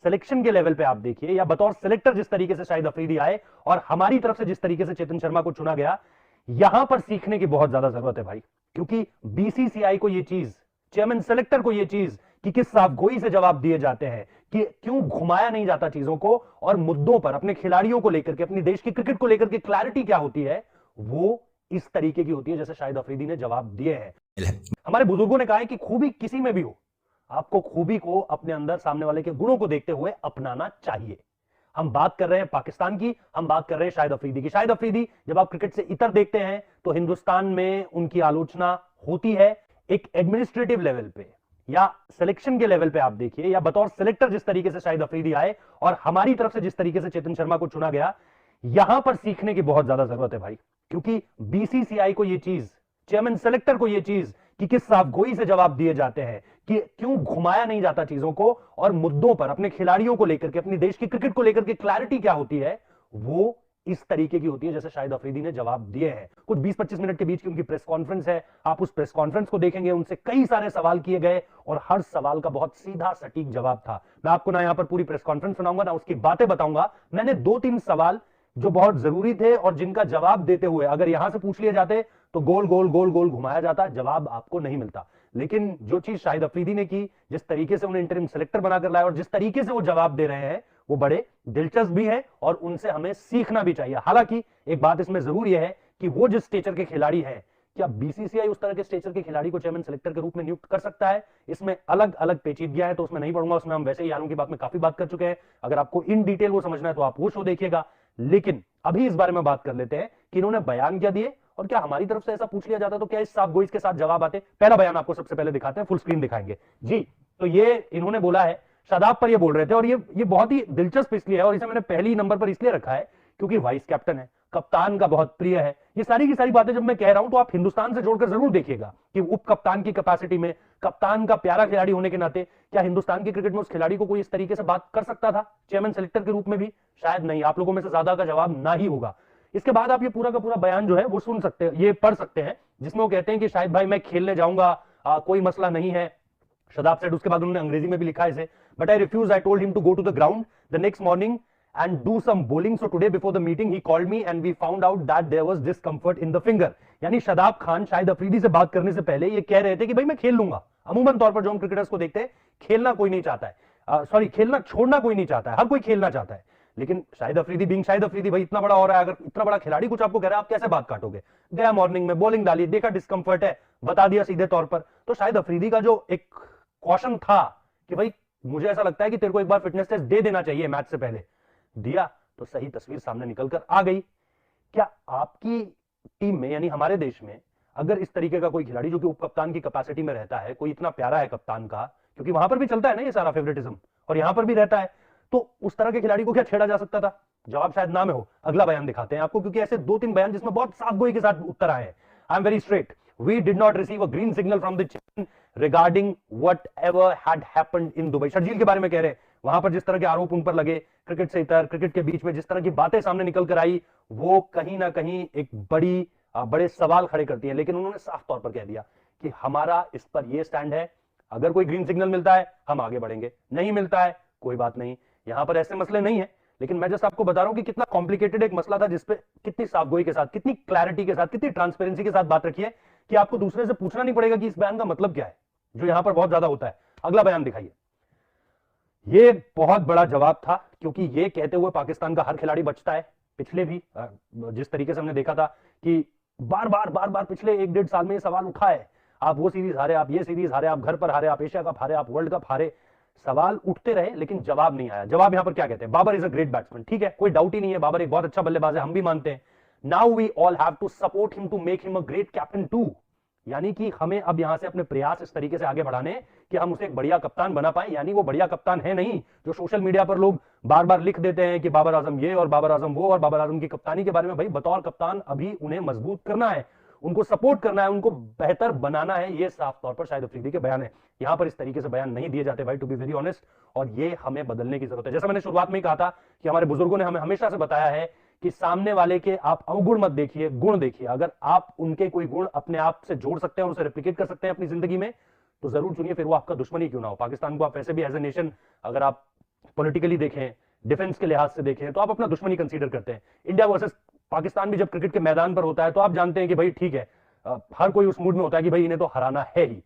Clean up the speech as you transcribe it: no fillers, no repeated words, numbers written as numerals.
Selection के level पे आप देखिए, या बतौर सिलेक्टर जिस तरीके से शाहिद अफरीदी आए और हमारी तरफ से जिस तरीके से चेतन शर्मा को चुना गया, यहां पर सीखने की बहुत ज्यादा जरूरत है भाई। क्योंकि बीसीसीआई को यह चीज, चेयरमैन सेलेक्टर को यह चीज कि किस साफगोई से जवाब दिए जाते हैं, कि क्यों घुमाया नहीं जाता चीजों को, और मुद्दों पर अपने खिलाड़ियों को लेकर के, अपनी देश की क्रिकेट को लेकर के क्लैरिटी क्या होती है, वो इस तरीके की होती है जैसे शाहिद अफरीदी ने जवाब दिए हैं। हमारे बुजुर्गों ने कहा है कि खूबी किसी में भी हो, आपको खूबी को अपने अंदर सामने वाले के गुणों को देखते हुए अपनाना चाहिए। हम बात कर रहे हैं पाकिस्तान की, हम बात कर रहे हैं शाहिद अफरीदी की। शाहिद अफरीदी जब आप क्रिकेट से इतर देखते हैं तो हिंदुस्तान में उनकी आलोचना होती है। एक एडमिनिस्ट्रेटिव लेवल पे या सिलेक्शन के लेवल पे आप देखिए, या बतौर सिलेक्टर जिस तरीके से शाहिद अफरीदी आए और हमारी तरफ से जिस तरीके से चेतन शर्मा को चुना गया, यहां पर सीखने की बहुत ज्यादा जरूरत है भाई। क्योंकि बीसीसीआई को यह चीज, चेयरमैन सेलेक्टर को यह चीज कि किस साफगोई से जवाब दिए जाते हैं, कि क्यों घुमाया नहीं जाता चीजों को, और मुद्दों पर अपने खिलाड़ियों को लेकर के, अपनी देश की क्रिकेट को लेकर के क्लैरिटी क्या होती है, वो इस तरीके की होती है जैसे शाहिद अफरीदी ने जवाब दिए हैं। कुछ 20-25 मिनट के बीच की उनकी प्रेस कॉन्फ्रेंस है, आप उस प्रेस कॉन्फ्रेंस को देखेंगे, उनसे कई सारे सवाल किए गए और हर सवाल का बहुत सीधा सटीक जवाब था। मैं आपको ना यहां पर पूरी प्रेस कॉन्फ्रेंस सुनाऊंगा, ना उसकी बातें बताऊंगा। मैंने 2-3 सवाल जो बहुत जरूरी थे और जिनका जवाब देते हुए अगर यहां से पूछ लिए जाते तो गोल गोल गोल गोल घुमाया जाता, जवाब आपको नहीं मिलता। लेकिन जो चीज शाहिद अफरीदी ने की, जिस तरीके से उन्हें इंटरिम सेलेक्टर बनाकर लाया और जिस तरीके से वो जवाब दे रहे हैं, वो बड़े दिलचस्प भी है और उनसे हमें सीखना भी चाहिए। हालांकि एक बात इसमें जरूर यह है कि वो जिस स्टेचर के खिलाड़ी हैं, क्या बीसीसीआई उस तरह के स्टेचर के खिलाड़ी को चेयरमैन सेलेक्टर के रूप में नियुक्त कर सकता है? इसमें अलग अलग पेचीदगियां हैं, तो उसमें नहीं पढ़ूंगा, उसमें हम वैसे ही यारों की बात में काफी बात कर चुके हैं। अगर आपको इन डिटेल वो समझना है तो आप वो शो देखिएगा। लेकिन अभी इस बारे में बात कर लेते हैं कि इन्होंने बयान क्या दिए, और क्या हमारी तरफ से ऐसा पूछ लिया जाता तो क्या इस साफगोई के साथ जवाब आते। पहला बयान आपको सबसे पहले दिखाते हैं, फुल स्क्रीन दिखाएंगे जी। तो ये इन्होंने बोला है, शादाब पर ये बोल रहे थे, और ये बहुत ही दिलचस्प इसलिए है, और इसे मैंने पहली नंबर पर इसलिए रखा है क्योंकि वाइस कैप्टन है, कप्तान का बहुत प्रिय है। ये सारी की सारी बातें जब मैं कह रहा हूं तो आप हिंदुस्तान से जोड़कर जरूर देखिएगा कि उप कप्तान की कैपेसिटी में, कप्तान का प्यारा खिलाड़ी होने के नाते, क्या हिंदुस्तान की क्रिकेट में उस खिलाड़ी को कोई इस तरीके से बात कर सकता था चेयरमैन सेलेक्टर के रूप में भी? शायद नहीं। आप लोगों में से ज्यादा का जवाब ना ही होगा। इसके बाद आप ये पूरा का पूरा बयान जो है वो सुन सकते हैं, ये पढ़ सकते हैं, जिसमें वो कहते हैं कि शायद भाई मैं खेलने जाऊंगा, कोई मसला नहीं है, शदाब सेड। उसके बाद उन्होंने अंग्रेजी में भी लिखा है इसे, but I refuse, I told him to go to the ground the next morning and do some bowling. So today before the meeting he called me and we found out that there was discomfort in the finger. यानी शदाब खान शाहिद अफरीदी से बात करने से पहले ये कह रहे थे कि भाई मैं खेल लूंगा। अमूमन तौर पर जो हम क्रिकेटर्स को देखते हैं, खेलना कोई नहीं चाहता है, सॉरी खेलना छोड़ना कोई नहीं चाहता है, हर कोई खेलना चाहता है। लेकिन शाहिद अफरीदी बीइंग शाहिद अफरीदी, भाई इतना बड़ा हो रहा है, अगर इतना बड़ा खिलाड़ी कुछ आपको कह रहा है, आप कैसे बात काटोगे? गया मॉर्निंग में बॉलिंग डाली, देखा डिस्कंफर्ट है, बता दिया सीधे तौर पर। तो शाहिद अफरीदी का जो एक कॉशन था कि भाई मुझे ऐसा लगता है कि तेरे को एक बार फिटनेस टेस्ट दे देना चाहिए मैच से पहले, दिया तो सही तस्वीर सामने निकलकर आ गई। क्या आपकी टीम में, यानी हमारे देश में, अगर इस तरीके का कोई खिलाड़ी जो कि उप कप्तान की कैपेसिटी में रहता है, कोई इतना प्यारा है कप्तान का, क्योंकि वहां पर भी चलता है ना ये सारा फेवरेटिज्म, और यहां पर भी रहता है, तो उस तरह के खिलाड़ी को क्या छेड़ा जा सकता था? जवाब शायद ना में हो। अगला बयान दिखाते हैं आपको, क्योंकि ऐसे 2-3 बयान जिसमें बहुत साफगोई के साथ उत्तर आए हैं। I am very straight, we did not receive a green signal from the chairman regarding whatever had happened in Dubai. Sharjeel के बारे में कह रहे हैं, वहां पर जिस तरह के आरोप उन पर लगे, क्रिकेट से इतर, क्रिकेट के बीच में जिस तरह की बातें सामने निकल कर आई, वो कहीं ना कहीं एक बड़े सवाल खड़े करती है। लेकिन उन्होंने साफ तौर पर कह दिया कि हमारा इस पर यह स्टैंड है, अगर कोई ग्रीन सिग्नल मिलता है हम आगे बढ़ेंगे, नहीं मिलता है कोई बात नहीं। यहां पर ऐसे मसले नहीं है, लेकिन मैं जस्ट आपको बता रहा हूं कि कितना कॉम्प्लिकेटेड एक मसला था, जिसपे कितनी साफगोई के साथ, कितनी क्लैरिटी के साथ, कितनी ट्रांसपेरेंसी के साथ बात रखी है कि आपको दूसरे से पूछना नहीं पड़ेगा कि इस बयान का मतलब क्या है, जो यहां पर बहुत ज्यादा होता है। अगला बयान दिखाइए। ये बहुत बड़ा जवाब था, क्योंकि ये कहते हुए पाकिस्तान का हर खिलाड़ी बचता है। पिछले भी जिस तरीके से हमने देखा था कि बार बार पिछले 1-1.5 साल में ये सवाल उठा है, आप वो सीरीज हारे, आप ये सीरीज हारे, आप घर पर हारे, आप एशिया कप हारे, आप वर्ल्ड कप हारे, सवाल उठते रहे लेकिन जवाब नहीं आया। जवाब यहां पर क्या कहते हैं? Babar is a great batsman. ठीक है, कोई डाउट ही नहीं है, बाबर एक बहुत अच्छा बल्लेबाज है, हम भी मानते हैं। Now we all have to support him to make him a great captain too. यानी कि हमें अब यहां से अपने प्रयास इस तरीके से आगे बढ़ाने कि हम उसे एक बढ़िया कप्तान बना पाए। यानी वो बढ़िया कप्तान है नहीं जो सोशल मीडिया पर लोग बार बार लिख देते हैं कि बाबर आजम ये और बाबर आजम वो, और बाबर आजम की कप्तानी के बारे में। भाई बतौर कप्तान अभी उन्हें मजबूत करना है, उनको सपोर्ट करना है, उनको बेहतर बनाना है। ये साफ तौर पर शाहिद अफरीदी के बयान है। यहां पर इस तरीके से बयान नहीं दिए जाते भाई, टू बी वेरी ऑनेस्ट, और ये हमें बदलने की जरूरत है। जैसा मैंने शुरुआत में ही कहा था कि हमारे बुजुर्गों ने हमें हमेशा से बताया है कि सामने वाले के आप अवगुण मत देखिए, गुण देखिए। अगर आप उनके कोई गुण अपने आप से जोड़ सकते हैं और उसे रेप्लिकेट कर सकते हैं अपनी जिंदगी में, तो जरूर चुनिए, फिर वो आपका दुश्मन ही क्यों ना हो। पाकिस्तान को आप वैसे भी एज ए नेशन अगर आप पॉलिटिकली देखें, डिफेंस के लिहाज से देखें, तो आप अपना दुश्मनी कंसीडर करते हैं। इंडिया वर्सेस पाकिस्तान भी जब क्रिकेट के मैदान पर होता है तो आप जानते हैं कि भाई ठीक है, हर कोई उस मूड में होता है कि भाई इन्हें तो हराना है ही।